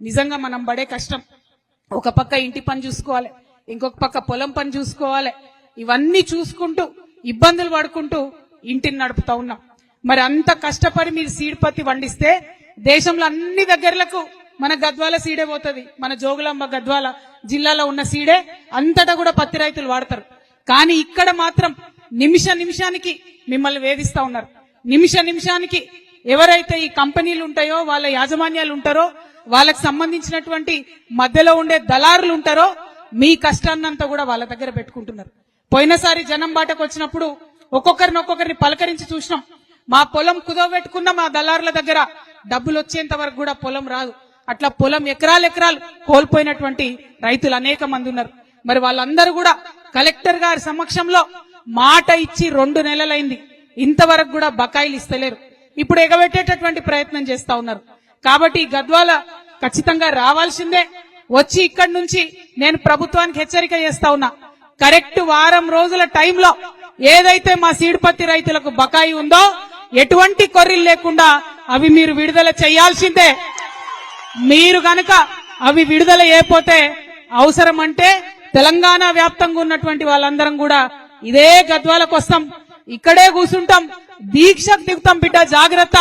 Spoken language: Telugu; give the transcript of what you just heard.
నిజంగా మనం పడే కష్టం. ఒక పక్క ఇంటి పని చూసుకోవాలి, ఇంకొక పక్క పొలం పని చూసుకోవాలి. ఇవన్నీ చూసుకుంటూ ఇబ్బందులు పడుకుంటూ ఇంటిని నడుపుతా ఉన్నాం. మరి అంత కష్టపడి మీరు సీడ్ పత్తి పండిస్తే దేశంలో అన్ని దగ్గరలకు మన గద్వాల సీడే పోతుంది. మన జోగులాంబ గద్వాల జిల్లాలో ఉన్న సీడే అంతటా కూడా పత్తి రైతులు వాడతారు. కానీ ఇక్కడ మాత్రం నిమిషానికి మిమ్మల్ని వేధిస్తా ఉన్నారు. నిమిషానికి ఎవరైతే ఈ కంపెనీలు ఉంటాయో, వాళ్ళ యాజమాన్యాలు ఉంటారో, వాళ్ళకి సంబంధించినటువంటి మధ్యలో ఉండే దళారులు ఉంటారో, మీ కష్టాన్నంతా కూడా వాళ్ళ దగ్గర పెట్టుకుంటున్నారు. పోయినసారి జనం బాటకు వచ్చినప్పుడు ఒక్కొక్కరిని పలకరించి చూసినాం. మా పొలం కుదవబెట్టుకున్న మా దళారుల దగ్గర డబ్బులు వచ్చేంత వరకు కూడా పొలం రాదు. అట్లా పొలం ఎకరాలు కోల్పోయినటువంటి రైతులు అనేక మంది ఉన్నారు. మరి వాళ్ళందరూ కూడా కలెక్టర్ గారి సమక్షంలో మాట ఇచ్చి 2 నెలలైంది, ఇంతవరకు కూడా బకాయిలు ఇస్తలేరు. ఇప్పుడు ఎగబెట్టేటటువంటి ప్రయత్నం చేస్తా ఉన్నారు. కాబట్టి గద్వాల ఖచ్చితంగా రావాల్సిందే. వచ్చి ఇక్కడి నుంచి నేను ప్రభుత్వానికి హెచ్చరిక చేస్తా ఉన్నా, కరెక్ట్ వారం రోజుల టైంలో ఏదైతే మా సీడ్ పత్తి రైతులకు బకాయి ఉందో ఎటువంటి కొర్రీలు లేకుండా అవి మీరు విడుదల చేయాల్సిందే. మీరు గనక అవి విడుదల చేయకపోతే అవసరం అంటే తెలంగాణ వ్యాప్తంగా ఉన్నటువంటి వాళ్ళందరం కూడా ఇదే గద్వాలకు వస్తాం, ఇక్కడే కూర్చుంటాం, దీక్షకు దిగుతాం. బిడ్డ జాగ్రత్త.